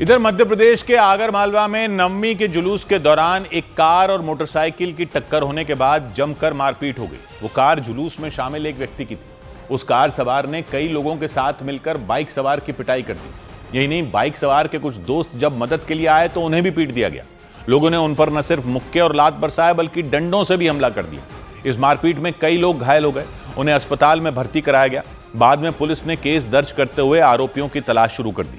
इधर मध्य प्रदेश के आगर मालवा में नवमी के जुलूस के दौरान एक कार और मोटरसाइकिल की टक्कर होने के बाद जमकर मारपीट हो गई। वो कार जुलूस में शामिल एक व्यक्ति की थी। उस कार सवार ने कई लोगों के साथ मिलकर बाइक सवार की पिटाई कर दी। यही नहीं, बाइक सवार के कुछ दोस्त जब मदद के लिए आए तो उन्हें भी पीट दिया गया। लोगों ने उन पर न सिर्फ मुक्के और लात बरसाए बल्कि डंडों से भी हमला कर दिया। इस मारपीट में कई लोग घायल हो गए, उन्हें अस्पताल में भर्ती कराया गया। बाद में पुलिस ने केस दर्ज करते हुए आरोपियों की तलाश शुरू कर दी।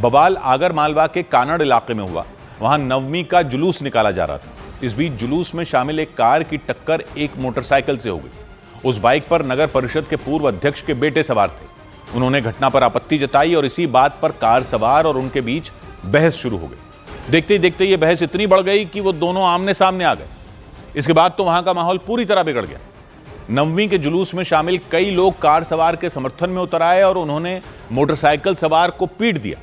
बवाल आगर मालवा के कानड़ इलाके में हुआ। वहां नवमी का जुलूस निकाला जा रहा था। इस बीच जुलूस में शामिल एक कार की टक्कर एक मोटरसाइकिल से हो गई। उस बाइक पर नगर परिषद के पूर्व अध्यक्ष के बेटे सवार थे। उन्होंने घटना पर आपत्ति जताई और इसी बात पर कार सवार और उनके बीच बहस शुरू हो गई। देखते ही देखते ये बहस इतनी बढ़ गई कि वो दोनों आमने सामने आ गए। इसके बाद तो वहां का माहौल पूरी तरह बिगड़ गया। नवमी के जुलूस में शामिल कई लोग कार सवार के समर्थन में उतर आए और उन्होंने मोटरसाइकिल सवार को पीट दिया।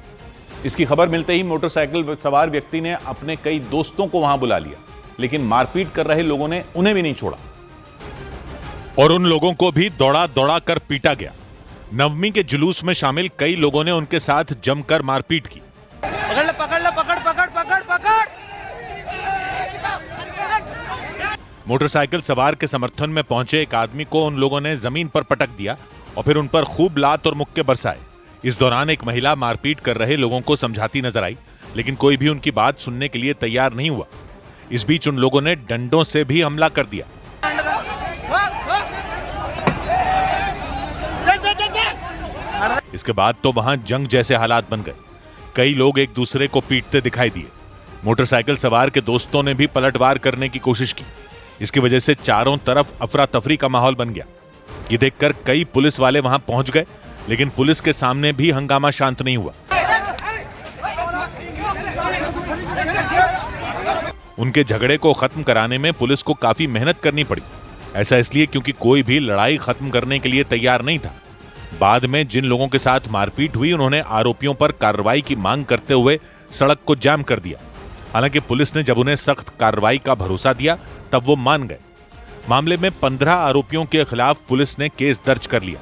इसकी खबर मिलते ही मोटरसाइकिल सवार व्यक्ति ने अपने कई दोस्तों को वहां बुला लिया, लेकिन मारपीट कर रहे लोगों ने उन्हें भी नहीं छोड़ा और उन लोगों को भी दौड़ा दौड़ा कर पीटा गया। नवमी के जुलूस में शामिल कई लोगों ने उनके साथ जमकर मारपीट की। पकड़ पकड़ पकड़ पकड़ पकड़ पकड़। मोटरसाइकिल सवार के समर्थन में पहुंचे एक आदमी को उन लोगों ने जमीन पर पटक दिया और फिर उन पर खूब लात और मुक्के बरसाए। इस दौरान एक महिला मारपीट कर रहे लोगों को समझाती नजर आई, लेकिन कोई भी उनकी बात सुनने के लिए तैयार नहीं हुआ। इस बीच उन लोगों ने डंडों से भी हमला कर दिया। इसके बाद तो वहां जंग जैसे हालात बन गए। कई लोग एक दूसरे को पीटते दिखाई दिए। मोटरसाइकिल सवार के दोस्तों ने भी पलटवार करने की कोशिश की। इसकी वजह से चारों तरफ अफरा तफरी का माहौल बन गया। ये देखकर कई पुलिस वाले वहां पहुंच गए, लेकिन पुलिस के सामने भी हंगामा शांत नहीं हुआ। उनके झगड़े को खत्म कराने में पुलिस को काफी मेहनत करनी पड़ी। ऐसा इसलिए क्योंकि कोई भी लड़ाई खत्म करने के लिए तैयार नहीं था। बाद में जिन लोगों के साथ मारपीट हुई, उन्होंने आरोपियों पर कार्रवाई की मांग करते हुए सड़क को जाम कर दिया। हालांकि पुलिस ने जब उन्हें सख्त कार्रवाई का भरोसा दिया तब वो मान गए। मामले में 15 आरोपियों के खिलाफ पुलिस ने केस दर्ज कर लिया।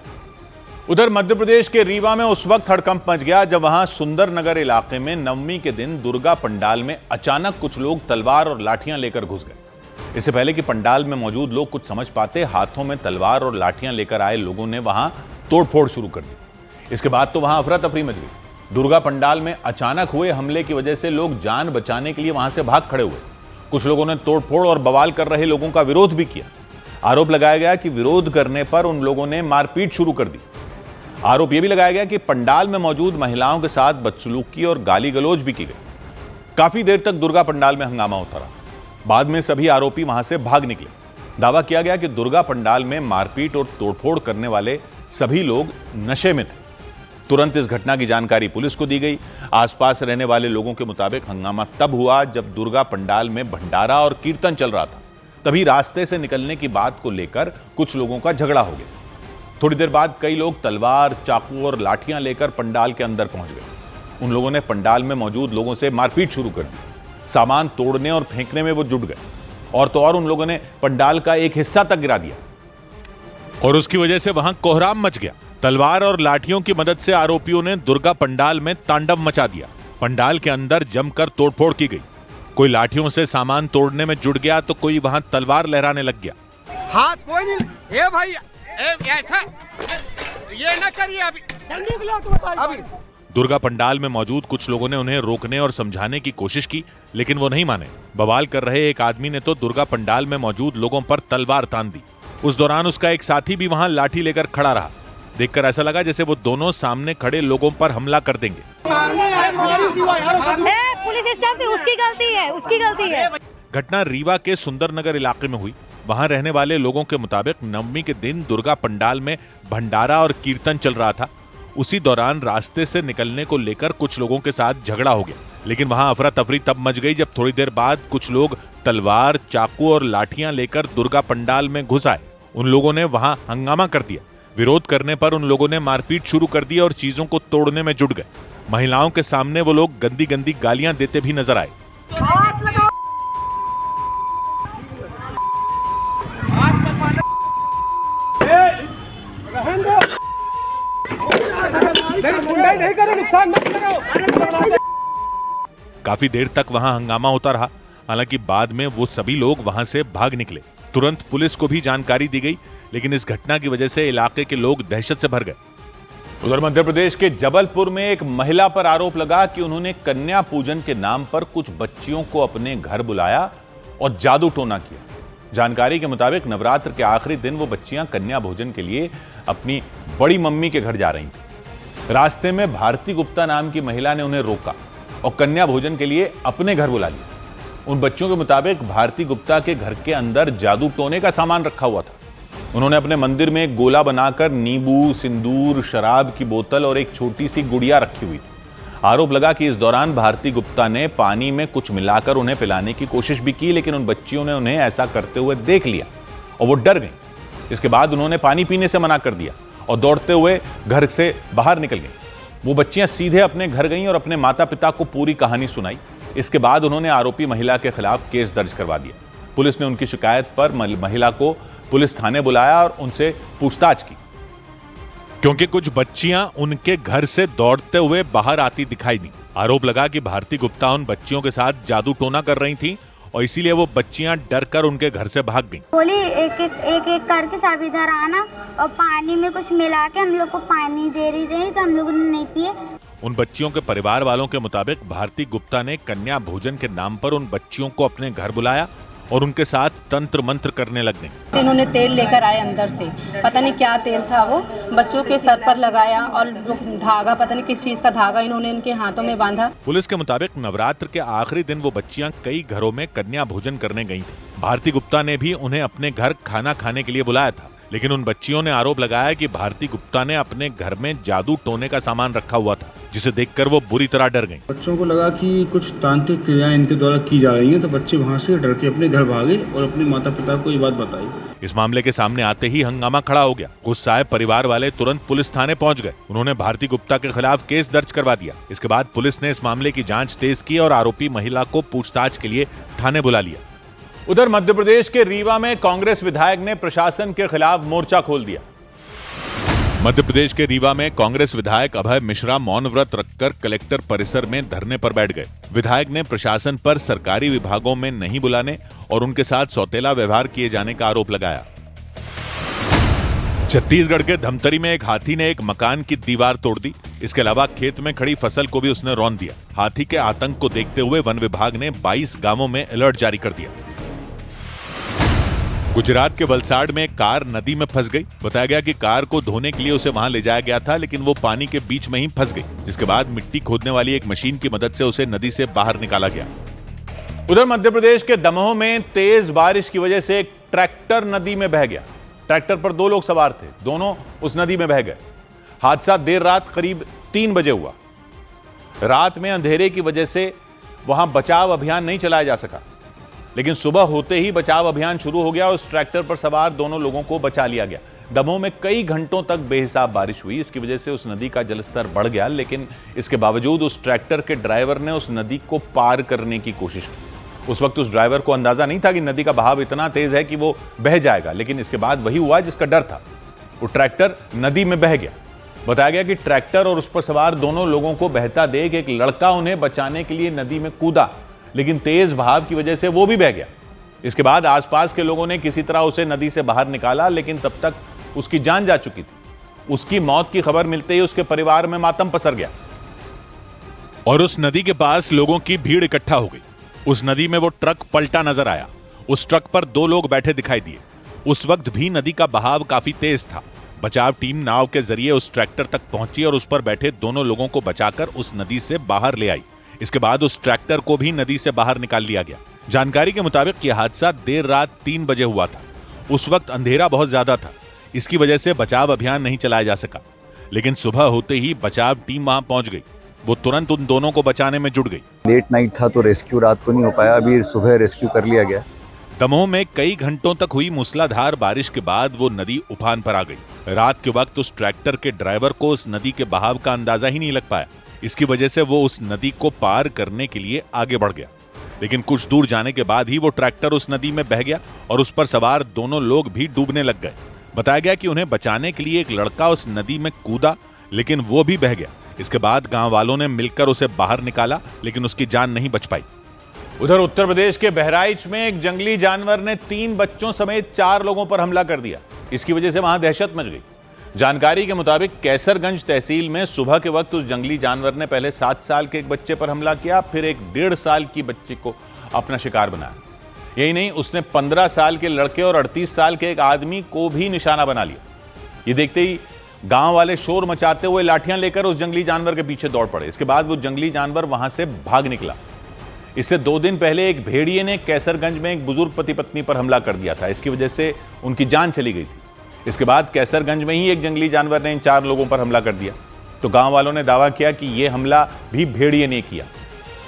उधर मध्य प्रदेश के रीवा में उस वक्त हड़कंप मच गया जब वहां सुंदरनगर इलाके में नवमी के दिन दुर्गा पंडाल में अचानक कुछ लोग तलवार और लाठियां लेकर घुस गए। इससे पहले कि पंडाल में मौजूद लोग कुछ समझ पाते, हाथों में तलवार और लाठियां लेकर आए लोगों ने वहां तोड़फोड़ शुरू कर दी। इसके बाद तो वहां अफरा तफरी मच गई। दुर्गा पंडाल में अचानक हुए हमले की वजह से लोग जान बचाने के लिए वहां से भाग खड़े हुए। कुछ लोगों ने तोड़फोड़ और बवाल कर रहे लोगों का विरोध भी किया। आरोप लगाया गया कि विरोध करने पर उन लोगों ने मारपीट शुरू कर दी। आरोप यह भी लगाया गया कि पंडाल में मौजूद महिलाओं के साथ बदसलूकी और गाली गलौज भी की गई। काफी देर तक दुर्गा पंडाल में हंगामा होता रहा। बाद में सभी आरोपी वहां से भाग निकले। दावा किया गया कि दुर्गा पंडाल में मारपीट और तोड़फोड़ करने वाले सभी लोग नशे में थे। तुरंत इस घटना की जानकारी पुलिस को दी गई। आसपास रहने वाले लोगों के मुताबिक हंगामा तब हुआ जब दुर्गा पंडाल में भंडारा और कीर्तन चल रहा था। तभी रास्ते से निकलने की बात को लेकर कुछ लोगों का झगड़ा हो गया। थोड़ी देर बाद कई लोग तलवार, चाकू और लाठियां लेकर पंडाल के अंदर पहुंच गए। उन लोगों ने पंडाल में मौजूद लोगों से मारपीट शुरू कर दी। सामान तोड़ने और फेंकने में वो जुट गए और तो और उन लोगों ने पंडाल का एक हिस्सा तक गिरा दिया और उसकी वजह से वहां कोहराम मच गया। तलवार और लाठियों की मदद से आरोपियों ने दुर्गा पंडाल में तांडव मचा दिया। पंडाल के अंदर जमकर तोड़फोड़ की गई। कोई लाठियों से सामान तोड़ने में जुट गया तो कोई वहां तलवार लहराने लग गया। हाँ, कोई नहीं। ए भाई, ऐसा ये ना करिए अभी। दुर्गा पंडाल में मौजूद कुछ लोगों ने उन्हें रोकने और समझाने की कोशिश की, लेकिन वो नहीं माने। बवाल कर रहे एक आदमी ने तो दुर्गा पंडाल में मौजूद लोगों पर तलवार तान दी। उस दौरान उसका एक साथी भी वहां लाठी लेकर खड़ा रहा। देखकर ऐसा लगा जैसे वो दोनों सामने खड़े लोगों पर हमला कर देंगे। पुलिस स्टाफ से उसकी गलती है। घटना रीवा के सुंदरनगर इलाके में हुई। वहां रहने वाले लोगों के मुताबिक नवमी के दिन दुर्गा पंडाल में भंडारा और कीर्तन चल रहा था। उसी दौरान रास्ते से निकलने को लेकर कुछ लोगों के साथ झगड़ा हो गया, लेकिन वहां अफरा तफरी तब मच गई जब थोड़ी देर बाद कुछ लोग तलवार, चाकू और लाठियां लेकर दुर्गा पंडाल में घुस आए। उन लोगों ने वहां हंगामा कर दिया। विरोध करने पर उन लोगों ने मारपीट शुरू कर दी और चीजों को तोड़ने में जुट गए। महिलाओं के सामने वो लोग गंदी गंदी गालियां देते भी नजर आए। नहीं करो, नुकसान मत करो। काफी देर तक वहां हंगामा होता रहा। हालांकि बाद में वो सभी लोग वहां से भाग निकले। तुरंत पुलिस को भी जानकारी दी गई, लेकिन इस घटना की वजह से इलाके के लोग दहशत से भर गए। उधर मध्य प्रदेश के जबलपुर में एक महिला पर आरोप लगा कि उन्होंने कन्या पूजन के नाम पर कुछ बच्चियों को अपने घर बुलाया और जादू टोना किया। जानकारी के मुताबिक नवरात्र के आखिरी दिन वो बच्चियां कन्या भोजन के लिए अपनी बड़ी मम्मी के घर जा रही थी। रास्ते में भारती गुप्ता नाम की महिला ने उन्हें रोका और कन्या भोजन के लिए अपने घर बुला लिया। उन बच्चों के मुताबिक भारती गुप्ता के घर के अंदर जादू टोने का सामान रखा हुआ था। उन्होंने अपने मंदिर में एक गोला बनाकर नींबू, सिंदूर, शराब की बोतल और एक छोटी सी गुड़िया रखी हुई थी। आरोप लगा कि इस दौरान भारती गुप्ता ने पानी में कुछ मिलाकर उन्हें पिलाने की कोशिश भी की, लेकिन उन बच्चियों ने उन्हें ऐसा करते हुए देख लिया और वो डर गई। इसके बाद उन्होंने पानी पीने से मना कर दिया और दौड़ते हुए घर से बाहर निकल गई। वो बच्चियां सीधे अपने घर गईं और अपने माता पिता को पूरी कहानी सुनाई। इसके बाद उन्होंने आरोपी महिला के खिलाफ केस दर्ज करवा दिया। पुलिस ने उनकी शिकायत पर महिला को पुलिस थाने बुलाया और उनसे पूछताछ की, क्योंकि कुछ बच्चियां उनके घर से दौड़ते हुए बाहर आती दिखाई दी। आरोप लगा कि भारती गुप्ता उन बच्चियों के साथ जादू टोना कर रही थी और इसीलिए वो बच्चियां डर कर उनके घर से भाग गईं। बोली एक एक करके सब इधर आना और पानी में कुछ मिला के हम लोग को पानी दे रही थी, तो हम लोगों ने नहीं पिए। उन बच्चियों के परिवार वालों के मुताबिक भारती गुप्ता ने कन्या भोजन के नाम पर उन बच्चियों को अपने घर बुलाया और उनके साथ तंत्र मंत्र करने लग गए। इन्होंने तेल लेकर आए अंदर से, पता नहीं क्या तेल था, वो बच्चों के सर पर लगाया और धागा, पता नहीं किस चीज का धागा इन्होंने इनके हाथों में बांधा। पुलिस के मुताबिक नवरात्र के आखिरी दिन वो बच्चियां कई घरों में कन्या भोजन करने गईं थी। भारती गुप्ता ने भी उन्हें अपने घर खाना खाने के लिए बुलाया था, लेकिन उन बच्चियों ने आरोप लगाया कि भारती गुप्ता ने अपने घर में जादू टोने का सामान रखा हुआ था, जिसे देखकर वो बुरी तरह डर गईं। बच्चों को लगा कि कुछ तांत्रिक क्रियाएं इनके द्वारा की जा रही हैं, तो बच्चे वहां से डर के अपने घर भागे और अपने माता पिता को ये बात बताई। इस मामले के सामने आते ही हंगामा खड़ा हो गया। गुस्साए परिवार वाले तुरंत पुलिस थाने पहुंच गए। उन्होंने भारती गुप्ता के खिलाफ केस दर्ज करवा दिया। इसके बाद पुलिस ने इस मामले की जांच तेज की और आरोपी महिला को पूछताछ के लिए थाने बुला लिया। उधर मध्य प्रदेश के रीवा में कांग्रेस विधायक ने प्रशासन के खिलाफ मोर्चा खोल दिया। मध्य प्रदेश के रीवा में कांग्रेस विधायक अभय मिश्रा मौन व्रत रखकर कलेक्टर परिसर में धरने पर बैठ गए। विधायक ने प्रशासन पर सरकारी विभागों में नहीं बुलाने और उनके साथ सौतेला व्यवहार किए जाने का आरोप लगाया। छत्तीसगढ़ के धमतरी में एक हाथी ने एक मकान की दीवार तोड़ दी। इसके अलावा खेत में खड़ी फसल को भी उसने रौंद दिया। हाथी के आतंक को देखते हुए वन विभाग ने 22 गांवों में अलर्ट जारी कर दिया। गुजरात के वलसाड में एक कार नदी में फंस गई। बताया गया कि कार को धोने के लिए उसे वहां ले जाया गया था, लेकिन वो पानी के बीच में ही फंस गई, जिसके बाद मिट्टी खोदने वाली एक मशीन की मदद से उसे नदी से बाहर निकाला गया। उधर मध्य प्रदेश के दमोह में तेज बारिश की वजह से एक ट्रैक्टर नदी में बह गया। ट्रैक्टर पर 2 लोग सवार थे, दोनों उस नदी में बह गए। हादसा देर रात करीब 3 बजे हुआ। रात में अंधेरे की वजह से वहां बचाव अभियान नहीं चलाया जा सका, लेकिन सुबह होते ही बचाव अभियान शुरू हो गया और उस ट्रैक्टर पर सवार दोनों लोगों को बचा लिया गया। दमोह में कई घंटों तक बेहिसाब बारिश हुई। इसकी वजह से उस नदी का जलस्तर बढ़ गया, लेकिन इसके बावजूद उस ट्रैक्टर के ड्राइवर ने उस नदी को पार करने की कोशिश की। उस वक्त उस ड्राइवर को अंदाजा नहीं था कि नदी का बहाव इतना तेज है कि वो बह जाएगा, लेकिन इसके बाद वही हुआ जिसका डर था। वो ट्रैक्टर नदी में बह गया। बताया गया कि ट्रैक्टर और उस पर सवार दोनों लोगों को बहता देख एक लड़का उन्हें बचाने के लिए नदी में कूदा, लेकिन तेज बहाव की वजह से वो भी बह गया। इसके बाद आसपास के लोगों ने किसी तरह उसे नदी से बाहर निकाला, लेकिन तब तक उसकी जान जा चुकी थी। उसकी मौत की खबर मिलते ही उसके परिवार में मातम पसर गया और उस नदी के पास लोगों की भीड़ इकट्ठा हो गई। उस नदी में वो ट्रक पलटा नजर आया। उस ट्रक पर 2 लोग बैठे दिखाई दिए। उस वक्त भी नदी का बहाव काफी तेज था। बचाव टीम नाव के जरिए उस ट्रैक्टर तक पहुंची और उस पर बैठे दोनों लोगों को बचाकर उस नदी से बाहर ले आई। इसके बाद उस ट्रैक्टर को भी नदी से बाहर निकाल लिया गया। जानकारी के मुताबिक यह हादसा देर रात 3 बजे हुआ था। उस वक्त अंधेरा बहुत ज्यादा था, इसकी वजह से बचाव अभियान नहीं चलाया जा सका, लेकिन सुबह होते ही बचाव टीम वहां पहुंच गई। वो तुरंत उन दोनों को बचाने में जुट गई। लेट नाइट था तो रेस्क्यू रात को नहीं हो पाया, अभी सुबह रेस्क्यू कर लिया गया। दमोह में कई घंटों तक हुई मूसलाधार बारिश के बाद वो नदी उफान पर आ गई। रात के वक्त उस ट्रैक्टर के ड्राइवर को उस नदी के बहाव का अंदाजा ही नहीं लग पाया। इसकी वजह से वो उस नदी को पार करने के लिए आगे बढ़ गया, लेकिन कुछ दूर जाने के बाद ही वो ट्रैक्टर उस नदी में बह गया और उस पर सवार दोनों लोग भी डूबने लग गए। बताया गया कि उन्हें बचाने के लिए एक लड़का उस नदी में कूदा, लेकिन वो भी बह गया। इसके बाद गांव वालों ने मिलकर उसे बाहर निकाला, लेकिन उसकी जान नहीं बच पाई। उधर उत्तर प्रदेश के बहराइच में एक जंगली जानवर ने 3 बच्चों समेत 4 लोगों पर हमला कर दिया। इसकी वजह से वहां दहशत मच गई। जानकारी के मुताबिक कैसरगंज तहसील में सुबह के वक्त उस जंगली जानवर ने पहले 7 साल के एक बच्चे पर हमला किया, फिर एक 1.5 साल की बच्ची को अपना शिकार बनाया। यही नहीं, उसने 15 साल के लड़के और 38 साल के एक आदमी को भी निशाना बना लिया। ये देखते ही गांव वाले शोर मचाते हुए लाठियां लेकर उस जंगली जानवर के पीछे दौड़ पड़े। इसके बाद वो जंगली जानवर वहां से भाग निकला। इससे 2 दिन पहले एक भेड़िए ने कैसरगंज में एक बुजुर्ग पति पत्नी पर हमला कर दिया था। इसकी वजह से उनकी जान चली गई थी। इसके बाद कैसरगंज में ही एक जंगली जानवर ने इन 4 लोगों पर हमला कर दिया। तो गांव वालों ने दावा किया कि यह हमला भी भेड़िए ने किया।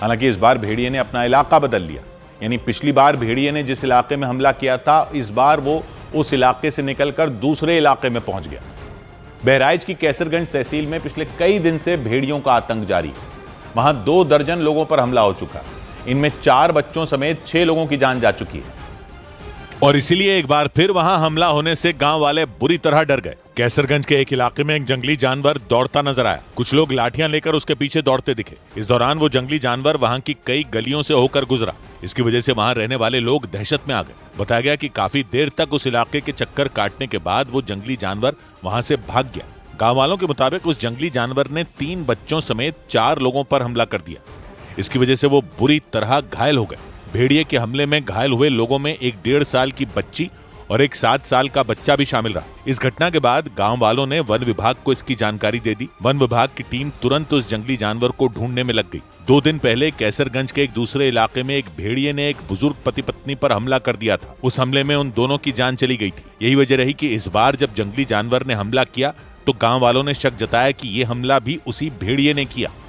हालांकि इस बार भेड़िए ने अपना इलाका बदल लिया। यानी पिछली बार भेड़िए ने जिस इलाके में हमला किया था, इस बार वो उस इलाके से निकलकर दूसरे इलाके में पहुंच गया। बहराइच की कैसरगंज तहसील में पिछले कई दिन से भेड़ियों का आतंक जारी है। वहां 2 दर्जन लोगों पर हमला हो चुका है। इनमें 4 बच्चों समेत 6 लोगों की जान जा चुकी है। और इसीलिए एक बार फिर वहां हमला होने से गांव वाले बुरी तरह डर गए। कैसरगंज के एक इलाके में एक जंगली जानवर दौड़ता नजर आया। कुछ लोग लाठियां लेकर उसके पीछे दौड़ते दिखे। इस दौरान वो जंगली जानवर वहां की कई गलियों से होकर गुजरा। इसकी वजह से वहां रहने वाले लोग दहशत में आ गए। बताया गया कि काफी देर तक उस इलाके के चक्कर काटने के बाद वो जंगली जानवर वहां से भाग गया। गांव वालों के मुताबिक उस जंगली जानवर ने 3 बच्चों समेत 4 लोगों पर हमला कर दिया। इसकी वजह से वो बुरी तरह घायल हो गए। भेड़िए के हमले में घायल हुए लोगों में एक 1.5 साल की बच्ची और एक 7 साल का बच्चा भी शामिल रहा। इस घटना के बाद गांव वालों ने वन विभाग को इसकी जानकारी दे दी। वन विभाग की टीम तुरंत उस जंगली जानवर को ढूंढने में लग गई। 2 दिन पहले कैसरगंज के एक दूसरे इलाके में एक भेड़िए ने एक बुजुर्ग पति पत्नी पर हमला कर दिया था। उस हमले में उन दोनों की जान चली गई थी। यही वजह रही कि इस बार जब जंगली जानवर ने हमला किया तो गांव वालों ने शक जताया कि यह हमला भी उसी भेड़िए ने किया।